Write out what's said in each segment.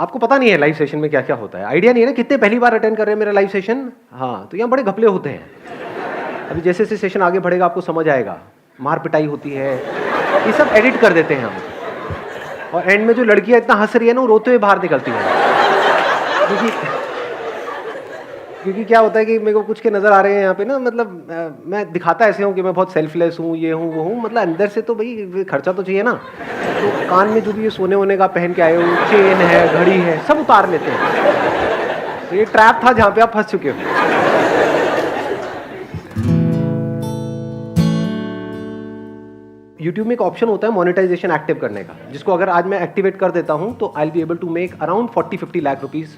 आपको पता नहीं है लाइव सेशन में क्या क्या होता है, आइडिया नहीं है ना, कितने पहली बार अटेंड कर रहे हैं मेरा लाइव सेशन। हाँ, तो यहाँ बड़े घपले होते हैं। अभी जैसे जैसे सेशन आगे बढ़ेगा आपको समझ आएगा, मार पिटाई होती है, ये सब एडिट कर देते हैं हम, और एंड में जो लड़कियां इतना हंस रही है ना, वो रोते हुए बाहर निकलती है। क्योंकि क्या होता है कि मेरे को कुछ के नज़र आ रहे हैं यहाँ पे ना, मतलब मैं दिखाता ऐसे हूँ कि मैं बहुत सेल्फलेस हूँ, ये हूँ वो हूँ, मतलब अंदर से तो भाई खर्चा तो चाहिए ना। तो कान में जो भी ये सोने वोने का पहन के आए हो, चेन है, घड़ी है, सब उतार लेते हैं। तो ये ट्रैप था जहाँ पे आप फंस चुके हो। यूट्यूब में एक ऑप्शन होता है मोनेटाइजेशन एक्टिव करने का, जिसको अगर आज मैं एक्टिवेट कर देता हूँ तो I will be able to make around 40-50 lakh rupees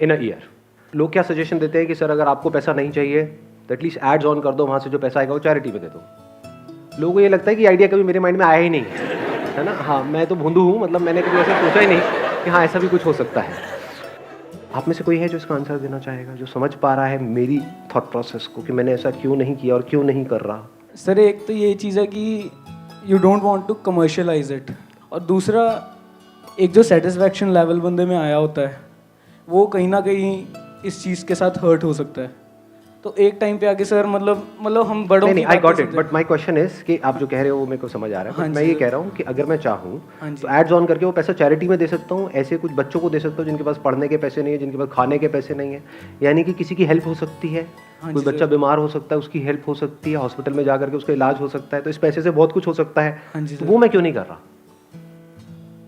in a year. लोग क्या सजेशन देते हैं कि सर अगर आपको पैसा नहीं चाहिए तो एटलीस्ट एड्स ऑन कर दो, वहाँ से जो पैसा आएगा वो चैरिटी में दे दो। लोगों को ये लगता है कि आइडिया कभी मेरे माइंड में आया ही नहीं है ना। हाँ, मैं तो भोंदू हूँ, मतलब मैंने कभी ऐसा सोचा ही नहीं कि हाँ ऐसा भी कुछ हो सकता है। आप में से कोई है जो इसका आंसर देना चाहेगा, जो समझ पा रहा है मेरी थॉट प्रोसेस को कि मैंने ऐसा क्यों नहीं किया और क्यों नहीं कर रहा? सर एक तो ये चीज़ है कि you don't want to commercialize it, और दूसरा एक जो सेटिस्फैक्शन लेवल बंदे में आया होता है वो कहीं ना कहीं इस चीज़ के साथ हर्ट हो सकता है। तो एक टाइम पे आगे सर मतलब हम बड़ों नहीं, I got it, but my question is कि आप जो कह रहे हो वो मेरे को समझ आ रहा है। हाँ मैं ये कह रहा हूँ कि अगर मैं चाहूँ हाँ तो एड्स ऑन करके वो पैसा चैरिटी में दे सकता हूँ, ऐसे कुछ बच्चों को दे सकता हूँ जिनके पास पढ़ने के पैसे नहीं है, जिनके पास खाने के पैसे नहीं है, यानी कि किसी की हेल्प हो सकती है। कोई बच्चा बीमार हो सकता है, उसकी हेल्प हो सकती है, हॉस्पिटल में जाकर के उसका इलाज हो सकता है, तो इस पैसे से बहुत कुछ हो सकता है। तो वो मैं क्यों नहीं कर रहा?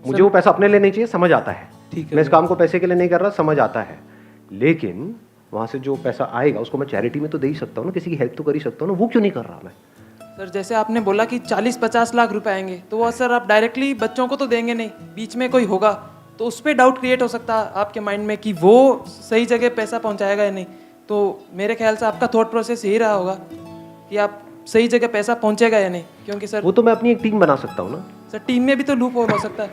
मुझे वो पैसा अपने लिए नहीं चाहिए, समझ आता है। मैं इस काम को पैसे के लिए नहीं कर रहा, समझ आता है, लेकिन वहाँ से जो पैसा आएगा उसको मैं चैरिटी में तो दे ही सकता हूँ ना, किसी की हेल्प तो कर ही सकता हूँ ना, वो क्यों नहीं कर रहा मैं? सर जैसे आपने बोला कि 40-50 लाख रुपए आएंगे, तो वो सर आप डायरेक्टली बच्चों को तो देंगे नहीं, बीच में कोई होगा तो उस पर डाउट क्रिएट हो सकता है आपके माइंड में कि वो सही जगह पैसा पहुंचाएगा या नहीं। तो मेरे ख्याल से आपका थॉट प्रोसेस यही रहा होगा कि आप सही जगह पैसा पहुंचेगा या नहीं, क्योंकि सर वो तो मैं अपनी एक टीम बना सकता हूँ ना। सर टीम में भी तो लूप होल हो सकता है।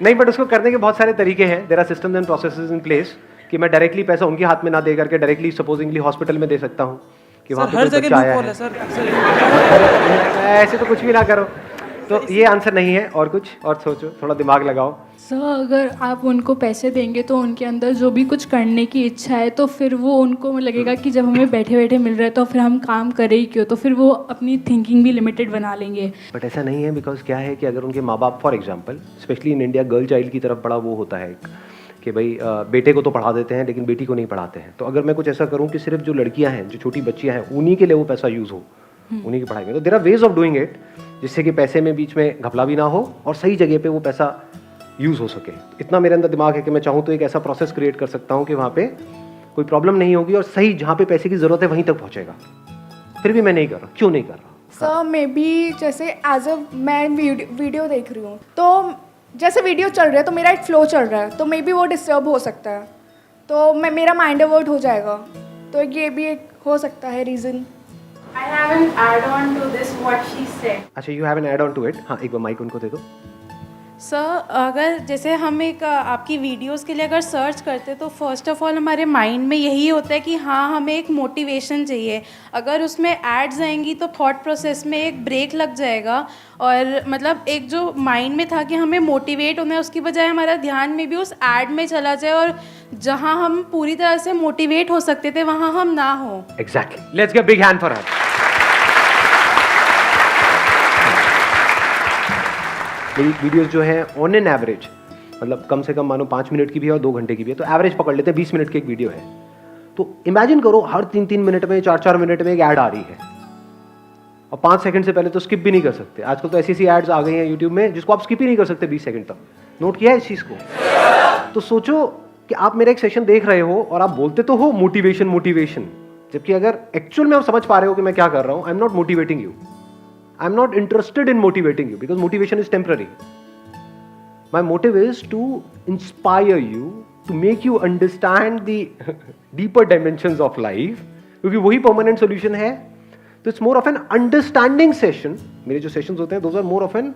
नहीं, बट उसको करने के बहुत सारे तरीके हैं। There are systems and processes in place कि मैं डायरेक्टली पैसा उनके हाथ में ना दे करके डायरेक्टली सपोजिंगली हॉस्पिटल में दे सकता हूँ कि वहाँ पे हर कोई जगह बच्चा लूप आया होल है। है सर। ऐसे तो कुछ भी ना करो। तो ये आंसर नहीं है, और कुछ और सोचो, थोड़ा दिमाग लगाओ। सर अगर आप उनको पैसे देंगे तो उनके अंदर जो भी कुछ करने की इच्छा है तो फिर वो उनको लगेगा कि जब हमें बैठे बैठे मिल रहा है तो फिर हम काम करें ही क्यों, तो फिर वो अपनी थिंकिंग भी लिमिटेड बना लेंगे। बट ऐसा नहीं है, बिकॉज क्या है कि अगर उनके माँ बाप for example specially in India girl child की तरफ बड़ा वो होता है कि भाई बेटे को तो पढ़ा देते हैं लेकिन बेटी को नहीं पढ़ाते हैं। तो अगर मैं कुछ ऐसा करूँ कि सिर्फ जो लड़कियाँ हैं, जो छोटी बच्चियाँ हैं, उन्हीं के लिए वो पैसा यूज़ हो, उन्हीं की पढ़ाई में, तो there are ways of doing it जिससे कि पैसे में बीच में घपला भी ना हो और सही जगह पे वो पैसा यूज़ हो सके। इतना मेरे अंदर दिमाग है कि मैं चाहूँ तो एक ऐसा प्रोसेस क्रिएट कर सकता हूँ कि वहाँ पे कोई प्रॉब्लम नहीं होगी और सही जहाँ पे पैसे की ज़रूरत है वहीं तक पहुँचेगा। फिर भी मैं नहीं कर रहा, क्यों नहीं कर रहा? सर मे बी जैसे एज अ मैं वीडियो देख रही हूँ तो जैसे वीडियो चल रहा है तो मेरा एक फ्लो चल रहा है, तो मे बी वो डिस्टर्ब हो सकता है, तो मेरा माइंड डाइवर्ट हो जाएगा, तो ये भी एक हो सकता है reason. I have an add-on to this what she said. अच्छा, you have an add on to it. हाँ, एक बार माइक उनको दे दो। सर अगर जैसे हम एक आपकी वीडियोस के लिए अगर सर्च करते तो फर्स्ट ऑफ ऑल हमारे माइंड में यही होता है कि हाँ हमें एक मोटिवेशन चाहिए। अगर उसमें एड्स आएंगी तो थॉट प्रोसेस में एक ब्रेक लग जाएगा, और मतलब एक जो माइंड में था कि हमें मोटिवेट होना है उसकी बजाय हमारा ध्यान में भी उस एड में चला जाए, और जहाँ हम पूरी तरह से मोटिवेट हो सकते थे वहाँ हम ना हो। Exactly, let's give big hand for her. मेरी वीडियोस जो है ऑन एन एवरेज, मतलब कम से कम मानो 5 मिनट की भी है और 2 घंटे की भी है, तो एवरेज पकड़ लेते हैं 20 मिनट की एक वीडियो है। तो इमेजिन करो हर 3-3 मिनट में, 4-4 मिनट में एक ऐड आ रही है, और 5 सेकंड से पहले तो स्किप भी नहीं कर सकते। आजकल तो ऐसी एड्स आ गई हैं यूट्यूब में जिसको आप स्किप ही नहीं कर सकते 20 सेकंड तक। नोट किया है इस चीज़ को? तो सोचो कि आप मेरा एक सेशन देख रहे हो और आप बोलते तो हो मोटिवेशन मोटिवेशन, जबकि अगर एक्चुअल में आप समझ पा रहे हो कि मैं क्या कर रहा हूँ, I am not motivating you, I am not interested in motivating you because motivation is temporary. My motive is to inspire you, to make you understand the deeper dimensions of life, क्योंकि वही permanent solution है। तो it's more of an understanding session. मेरे जो sessions होते हैं those are more of an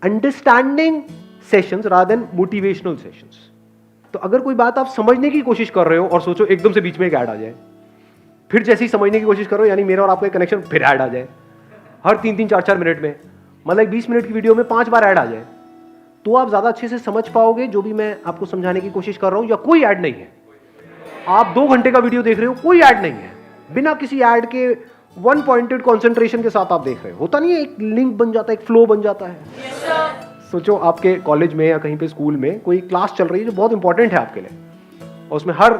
understanding sessions rather than motivational sessions. तो अगर कोई बात आप समझने की कोशिश कर रहे हो और सोचो एकदम से बीच में एक ऐड आ जाए, फिर जैसे ही समझने की कोशिश करो, यानी मेरा और आपका कनेक्शन, फिर ऐड आ जाए हर 3-3, 4-4 मिनट में, मतलब 20 मिनट की वीडियो में 5 बार ऐड आ जाए, तो आप ज़्यादा अच्छे से समझ पाओगे जो भी मैं आपको समझाने की कोशिश कर रहा हूँ। या कोई ऐड नहीं है, आप 2 घंटे का वीडियो देख रहे हो, कोई ऐड नहीं है, बिना किसी ऐड के वन पॉइंटेड कॉन्सेंट्रेशन के साथ आप देख रहे हो, होता नहीं है, एक लिंक बन जाता है, एक फ्लो बन जाता है। सोचो आपके कॉलेज में या कहीं पे स्कूल में कोई क्लास चल रही है जो बहुत इंपॉर्टेंट है आपके लिए, और उसमें हर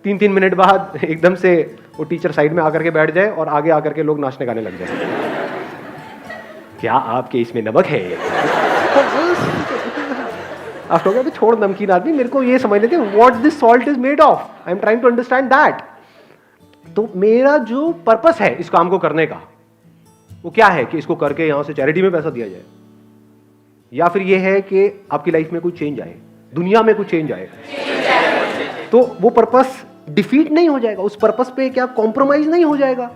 3-3 मिनट बाद एकदम से वो टीचर साइड में आकर के बैठ जाए और आगे आकर के लोग नाचने गाने लग जाए। क्या आपके इसमें नमक है? आप कहोगे छोड़ नमकीन आदमी, मेरे को ये समझ लेते what this salt is made of, I am trying to understand that. तो मेरा जो पर्पस है इस काम को करने का वो क्या है कि इसको करके यहां से चैरिटी में पैसा दिया जाए, या फिर ये है कि आपकी लाइफ में कोई चेंज आए, दुनिया में कोई चेंज आए। तो वो पर्पस डिफीट नहीं हो जाएगा, उस पर्पस पे क्या कॉम्प्रोमाइज नहीं हो जाएगा।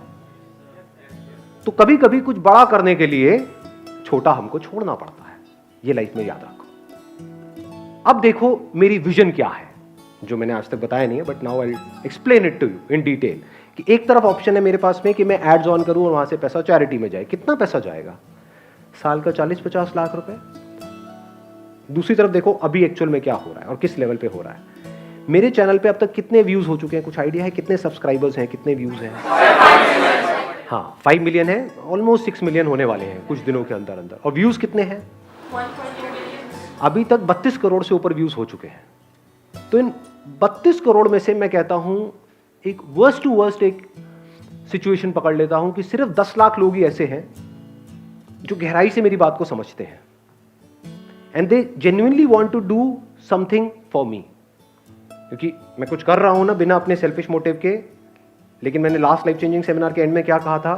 तो कभी कभी कुछ बड़ा करने के लिए छोटा हमको छोड़ना पड़ता है, ये लाइफ में याद रखो। अब देखो मेरी विजन क्या है, जो मैंने आज तक बताया नहीं है, but now I explain it to you in detail. कि एक तरफ ऑप्शन है मेरे पास में कि मैं एड्स ऑन करूं और वहां से पैसा चैरिटी में जाए। कितना पैसा जाएगा? साल का 40-50 लाख रुपए। दूसरी तरफ देखो अभी एक्चुअल में क्या हो रहा है और किस लेवल पे हो रहा है। मेरे चैनल पे अब तक कितने व्यूज हो चुके हैं? कुछ आइडिया है कितने सब्सक्राइबर्स हैं, कितने व्यूज हैं? हाँ, 5 मिलियन है, ऑलमोस्ट 6 मिलियन होने वाले हैं कुछ दिनों के अंदर अंदर। और व्यूज कितने हैं? अभी तक 32 करोड़ से ऊपर व्यूज हो चुके हैं। तो इन 32 करोड़ में से मैं कहता हूं एक वर्स्ट टू वर्स्ट एक सिचुएशन पकड़ लेता हूं कि सिर्फ 10 लाख लोग ही ऐसे हैं जो गहराई से मेरी बात को समझते हैं, and they genuinely want to do something for me. क्योंकि मैं कुछ कर रहा हूं ना बिना अपने सेल्फिश मोटिव के। लेकिन मैंने लास्ट लाइफ चेंजिंग सेमिनार के एंड में क्या कहा था?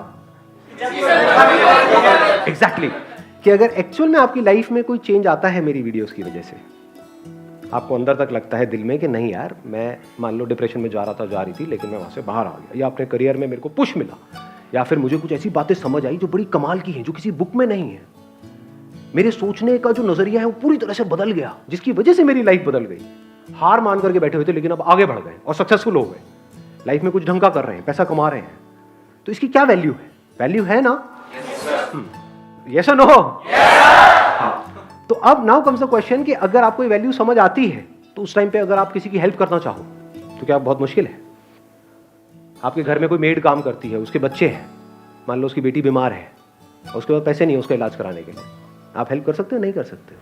एग्जैक्टली कि अगर एक्चुअल में आपकी लाइफ में कोई चेंज आता है मेरी वीडियोस की वजह से, आपको अंदर तक लगता है दिल में कि नहीं यार, मैं मान लो डिप्रेशन में जा रही थी लेकिन मैं वहां से बाहर आ गया, या अपने करियर में मेरे को पुश मिला, या फिर मुझे कुछ ऐसी बातें समझ आई जो बड़ी कमाल की हैं, जो किसी बुक में नहीं है, मेरे सोचने का जो नजरिया है वो पूरी तरह से बदल गया, जिसकी वजह से मेरी लाइफ बदल गई। हार मान करके बैठे हुए थे लेकिन अब आगे बढ़ गए और सक्सेसफुल हो गए, लाइफ में कुछ ढंग का कर रहे हैं, पैसा कमा रहे हैं। तो इसकी क्या वैल्यू है? वैल्यू है ना? यस और नो? तो अब नाउ कम्स द क्वेश्चन कि अगर आपको ये वैल्यू समझ आती है तो उस टाइम पे अगर आप किसी की हेल्प करना चाहो तो क्या बहुत मुश्किल है? आपके घर में कोई मेड काम करती है, उसके बच्चे हैं, मान लो उसकी बेटी बीमार है और उसके बाद पैसे नहीं है उसका इलाज कराने के लिए, आप हेल्प कर सकते हो? नहीं कर सकते।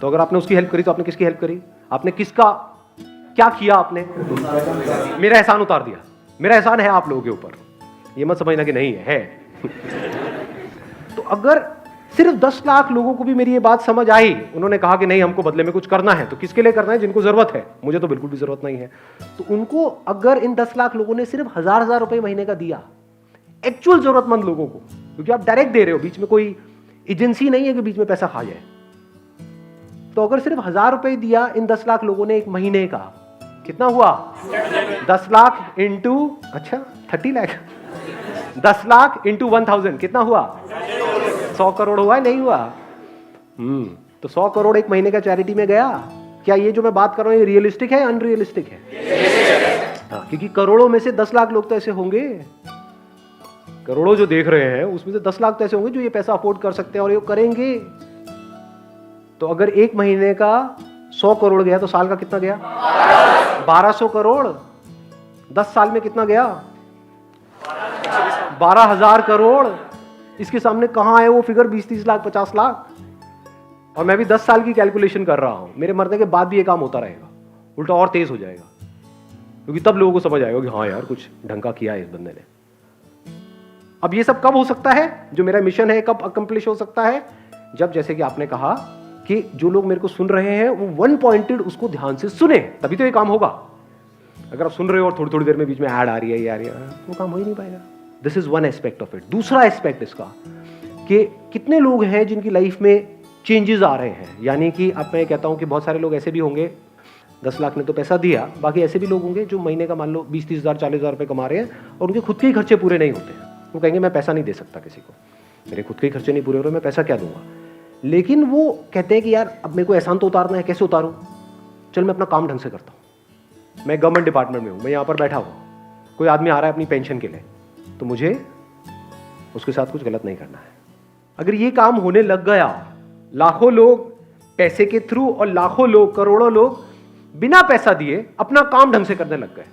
तो अगर आपने उसकी हेल्प करी तो आपने किसकी हेल्प करी? आपने किसका क्या किया? आपने मेरा एहसान उतार दिया। मेरा एहसान है आप लोगों के ऊपर, ये मत समझना कि नहीं है। तो अगर सिर्फ 10 लाख लोगों को भी मेरी ये बात समझ आई, उन्होंने कहा कि नहीं हमको बदले में कुछ करना है, तो किसके लिए करना है? जिनको जरूरत है। मुझे तो बिल्कुल भी जरूरत नहीं है। तो उनको अगर इन 10 लाख लोगों ने सिर्फ 1000 रुपए महीने का दिया एक्चुअल जरूरतमंद लोगों को, क्योंकि आप डायरेक्ट दे रहे हो, बीच में कोई एजेंसी नहीं है कि बीच में पैसा खा जाए। तो अगर सिर्फ 1000 रुपए दिया इन 10 लाख लोगों ने एक महीने का, कितना हुआ? 10 लाख इंटू 30 लाख, 10 लाख इंटू 1000 कितना हुआ? 100 करोड़ हुआ? नहीं हुआ? तो 100 करोड़ एक महीने का चैरिटी में गया। क्या ये जो मैं बात कर रहा हूं ये रियलिस्टिक है, अनरियलिस्टिक है? हाँ, क्योंकि करोड़ों में से 10 लाख लोग तो ऐसे होंगे, करोड़ों जो देख रहे हैं उसमें से 10 लाख तो ऐसे होंगे जो ये पैसा अफोर्ड कर सकते हैं और ये करेंगे। तो अगर एक महीने का 100 करोड़ गया तो साल का कितना गया? 1200 करोड़। 10 साल में कितना गया? 12,000 करोड़। इसके सामने कहां है वो फिगर 20-30 लाख 50 लाख? और मैं भी 10 साल की कैलकुलेशन कर रहा हूं, मेरे मरने के बाद भी ये काम होता रहेगा, उल्टा और तेज हो जाएगा, क्योंकि तब लोगों को समझ आएगा कि हाँ यार कुछ ढंग का किया है इस बंदे ने। अब ये सब कब हो सकता है? जो मेरा मिशन है कब अकम्प्लिश हो सकता है? जब, जैसे कि आपने कहा कि जो लोग मेरे को सुन रहे हैं वो वन पॉइंटेड उसको ध्यान से सुने, तभी तो ये काम होगा। अगर आप सुन रहे हो और थोड़ी थोड़ी देर में बीच में ऐड आ रही है, ये आ रही है, वो काम हो ही नहीं पाएगा। This is one aspect of it. दूसरा एस्पेक्ट इसका कि कितने लोग हैं जिनकी लाइफ में चेंजेस आ रहे हैं। यानी कि अब मैं कहता हूं कि बहुत सारे लोग ऐसे भी होंगे, 10 लाख ने तो पैसा दिया, बाकी ऐसे भी लोग होंगे जो महीने का मान लो 20-30 हज़ार 40 हज़ार रुपये कमा रहे हैं और उनके खुद के ही खर्चे पूरे नहीं होते हैं। वो कहेंगे मैं पैसा नहीं दे सकता किसी को, मेरे खुद के ही खर्चे नहीं पूरे हो रहे, मैं पैसा क्या दूंगा। लेकिन वो कहते हैं कि यार अब मेरे को एहसान तो उतारना है, कैसे उतारूं? चल मैं अपना काम ढंग से करता हूं। मैं गवर्नमेंट डिपार्टमेंट में हूं, मैं यहां पर बैठा हुआ, कोई आदमी आ रहा है अपनी पेंशन के लिए, तो मुझे उसके साथ कुछ गलत नहीं करना है। अगर ये काम होने लग गया, लाखों लोग पैसे के थ्रू और लाखों लोग, करोड़ों लोग बिना पैसा दिए अपना काम ढंग से करने लग गए।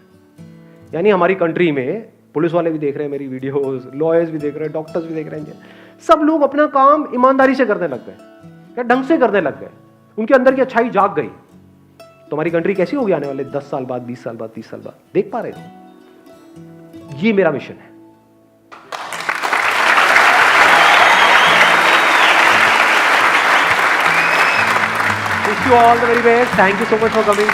यानी हमारी कंट्री में पुलिस वाले भी देख रहे हैं मेरी वीडियोस, लॉयर्स भी देख रहे हैं, डॉक्टर्स भी देख रहे हैं, सब लोग अपना काम ईमानदारी से करने लग गए, या ढंग से करने लग गए, उनके अंदर की अच्छाई जाग गई। तो हमारी कंट्री कैसी होगी आने वाले 10 साल बाद, 20 साल बाद, 30 साल बाद? देख पा रहे हो? ये मेरा मिशन है। Wish you all the very best. Thank you so much for coming.